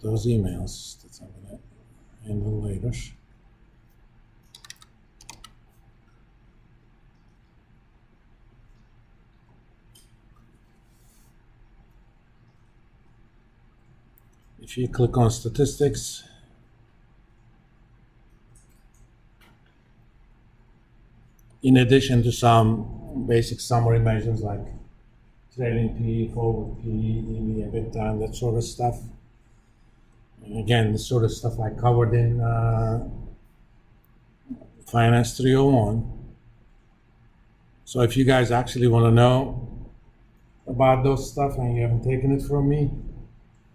get those emails that I'm gonna handle later. If you click on statistics, in addition to some basic summary measures like trailing PE, forward PE, EV, EBITDA, and that sort of stuff. And again, the sort of stuff I covered in Finance 301. So if you guys actually want to know about those stuff and you haven't taken it from me,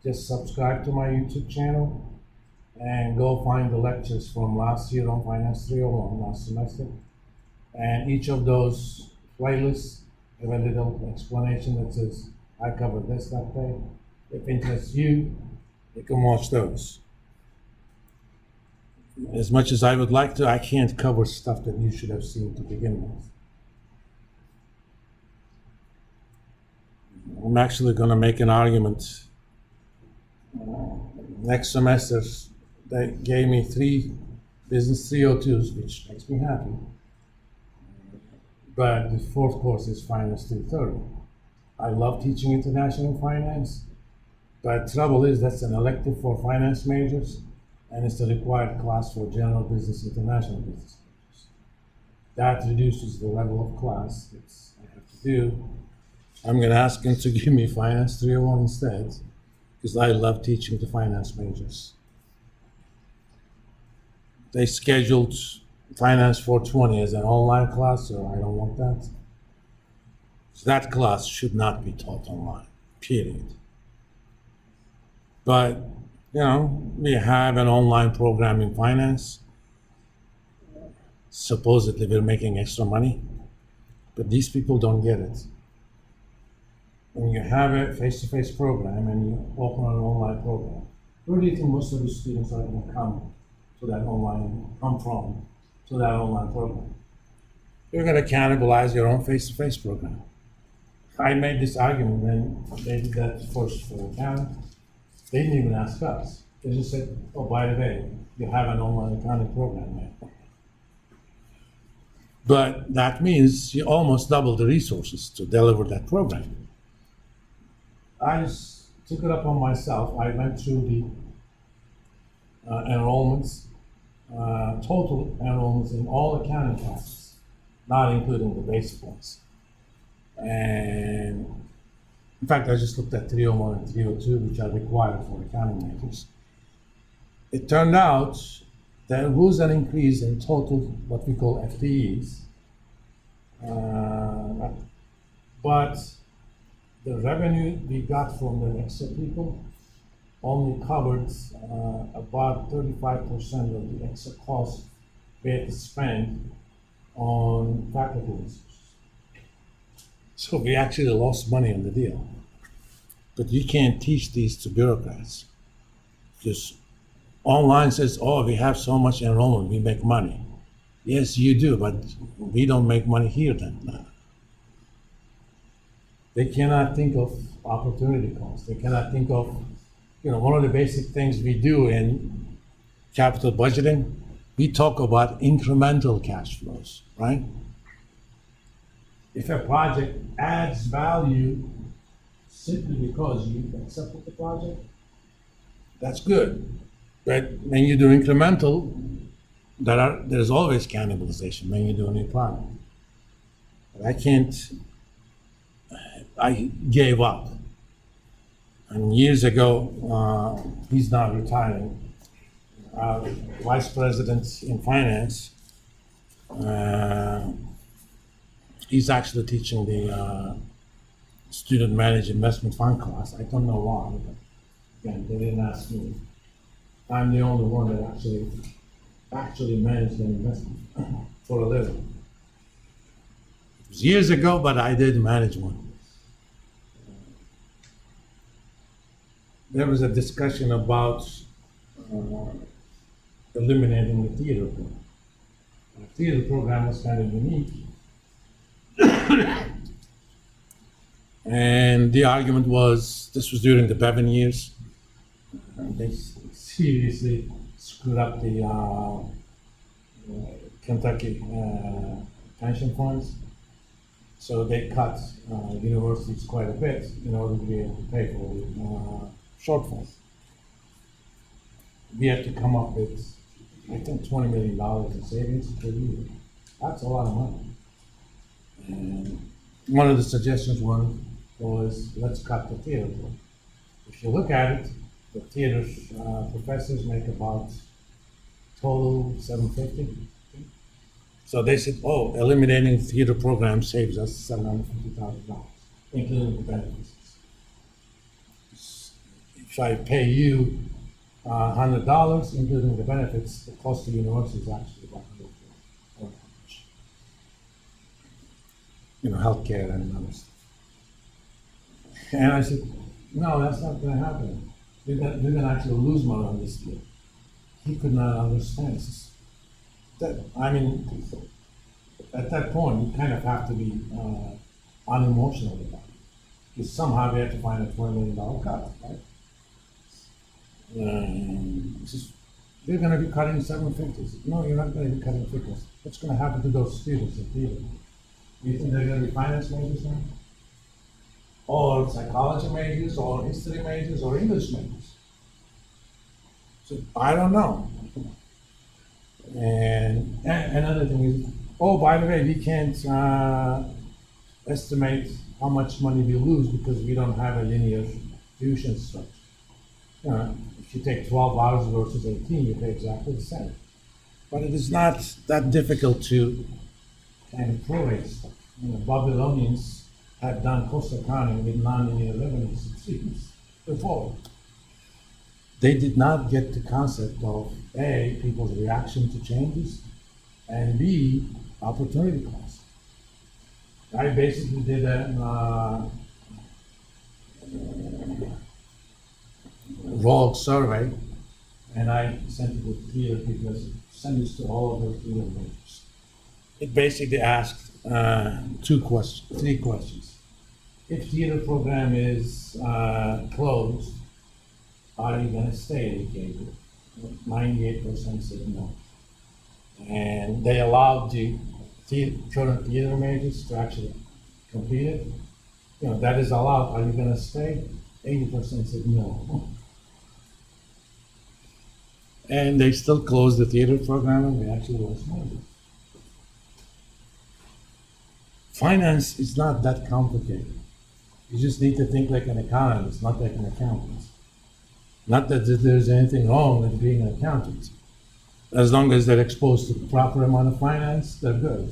just subscribe to my YouTube channel and go find the lectures from last year on Finance 301, last semester. And each of those playlists have a little explanation that says, I covered this that day. If it interests you, you can watch those. As much as I would like to, I can't cover stuff that you should have seen to begin with. I'm actually going to make an argument. Next semester, they gave me 3 Business 302s, which makes me happy. But the 4th course is Finance 330. I love teaching international finance, but trouble is that's an elective for finance majors, and it's the required class for general business, international business majors. That reduces the level of class that I have to do. I'm going to ask them to give me Finance 301 instead, because I love teaching to finance majors. They scheduled Finance 420 as an online class, so I don't want that. So that class should not be taught online, period. But, you know, we have an online program in finance. Supposedly we're making extra money, but these people don't get it. When you have a face-to-face program and you open an online program, where do you think most of the students are going to come to that online program? You're going to cannibalize your own face-to-face program. I made this argument when they did that first for accounting. They didn't even ask us. They just said, oh, by the way, you have an online accounting program now. But that means you almost double the resources to deliver that program. I just took it up on myself. I went through the enrollments, total enrollments in all accounting classes, not including the basic ones. And in fact, I just looked at 301 and 302, which are required for accounting majors. It turned out there was an increase in total, what we call FTEs, but the revenue we got from the extra people only covered about 35% of the extra cost we had to spend on faculty resources. So we actually lost money on the deal. But you can't teach these to bureaucrats. Just online says, oh, we have so much enrollment, we make money. Yes, you do, but we don't make money here then. They cannot think of opportunity costs. They cannot think of, one of the basic things we do in capital budgeting, we talk about incremental cash flows, right? If a project adds value simply because you accepted the project, that's good. But when you do incremental, there's always cannibalization when you do a new product. But I gave up. And years ago, he's now retiring, vice president in finance, he's actually teaching the student managed investment fund class. I don't know why, but again, they didn't ask me. I'm the only one that actually managed an investment for a living. It was years ago, but I did manage one. There was a discussion about eliminating the theater program. The theater program was kind of unique. And the argument was, this was during the Bevan years, They seriously screwed up the Kentucky pension funds. So they cut universities quite a bit in order to be able to pay for the shortfall. We had to come up with, I think, $20 million in savings per year. That's a lot of money. And one of the suggestions was let's cut the theater board. If you look at it, the theater professors make about total $750. So they said, oh, eliminating theater program saves us $750,000, including the benefits. If I pay you $100, including the benefits, the cost of the university is actually about $100. Healthcare and other stuff. And I said, no, that's not going to happen. We're going to actually lose money on this deal. He could not understand. At that point, you kind of have to be unemotional about it. Because somehow we have to find a $20 million cut, right? He says, we're going to be cutting 750s. No, you're not going to be cutting figures. What's going to happen to those students in theater? Do you think they're going to be finance majors now? Or psychology majors, or history majors, or English majors? So I don't know. And another thing is, oh, by the way, we can't estimate how much money we lose because we don't have a linear tuition structure. If you take 12 hours versus 18, you pay exactly the same. But it is not that difficult to kind of prorate stuff. Babylonians had done cost accounting with nonlinear revenue streams before. They did not get the concept of A, people's reaction to changes, and B, opportunity cost. I basically did a rogue survey, and I sent it to theater because send this to all of the theater majors. It basically asked three questions. If theater program is closed, are you going to stay educated? 98% said no. And they allowed the current theater majors to actually complete it. That is allowed. Are you going to stay? 80% said no. And they still closed the theater program, and we actually lost money. Finance is not that complicated. You just need to think like an economist, not like an accountant. Not that there's anything wrong with being an accountant. As long as they're exposed to the proper amount of finance, they're good.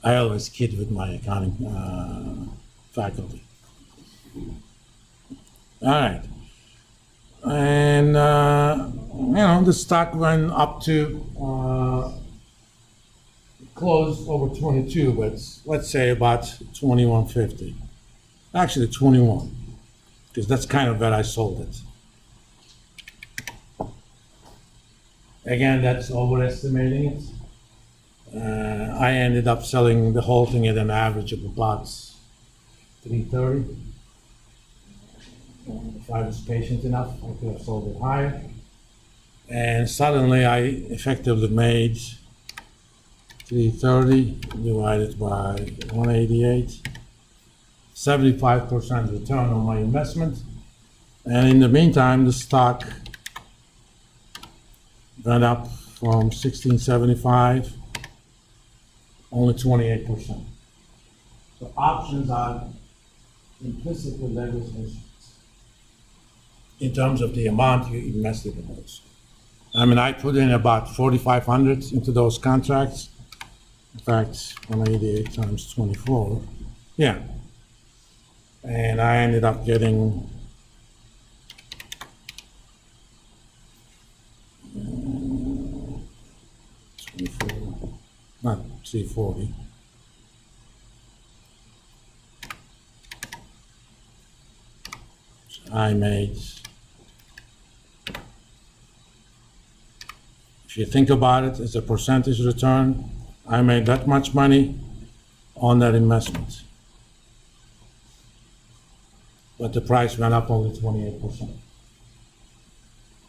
I always kid with my accounting faculty. All right. And, the stock went up to, closed over 22, but let's say about 21.50. Actually, 21, because that's kind of where I sold it. Again, that's overestimating it. I ended up selling the whole thing at an average of about 330. If I was patient enough, I could have sold it higher. And suddenly I effectively made 330 divided by 188, 75% return on my investment. And in the meantime, the stock went up from 1675, only 28%. So options are implicitly leveraged instruments in terms of the amount you invested in those. I put in about 4,500 into those contracts. In fact, 188 times 24, yeah. And I ended up getting not 340. So I made, if you think about it as a percentage return, I made that much money on that investment. But the price went up only 28%.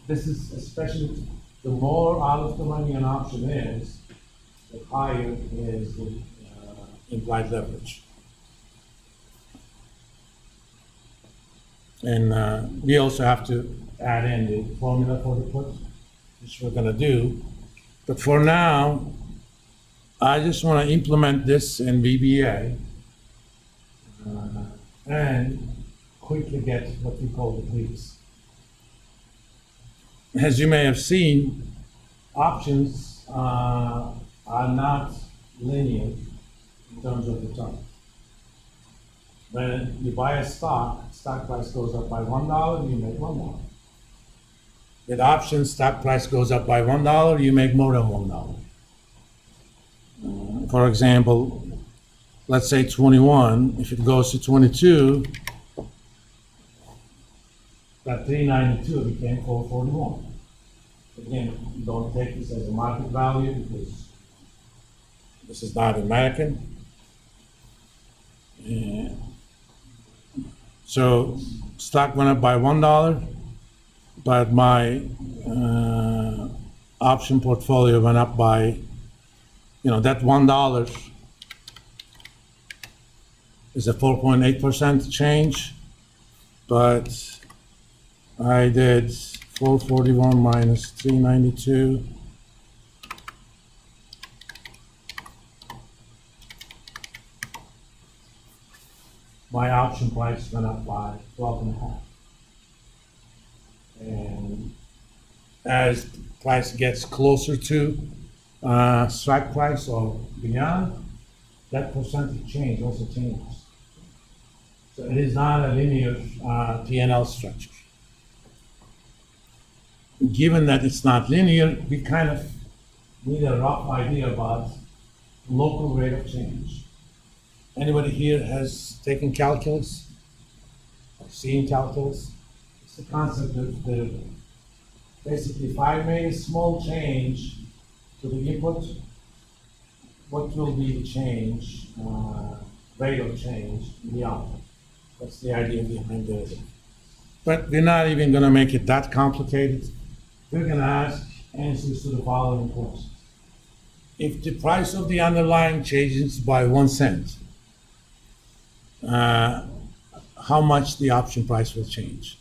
this is especially, the more out of the money an option is, the higher is the implied leverage. And we also have to add in the formula for the put, which we're gonna do. But for now, I just wanna implement this in VBA and quickly get what we call the cleats. As you may have seen, options are not linear in terms of return. When you buy a stock price goes up by $1, you make $1. With options, stock price goes up by $1, you make more than $1. For example, let's say 21, if it goes to 22, that 392 became 441. Again, don't take this as a market value because this is not American. And so stock went up by $1, but my option portfolio went up by, that $1 is a 4.8% change, but I did 441 minus 392. My option price went up by 12.5. And as price gets closer to strike price or beyond, that percentage change also changes. So it is not a linear P&L structure. Given that it's not linear, we kind of need a rough idea about local rate of change. Anybody here has taken calculus or seen calculus? It's the concept of basically if I made a small change to the input, what will be the change, rate of change in the output? That's the idea behind it. But we're not even gonna make it that complicated. We're gonna ask answers to the following questions. If the price of the underlying changes by 1 cent, how much the option price will change?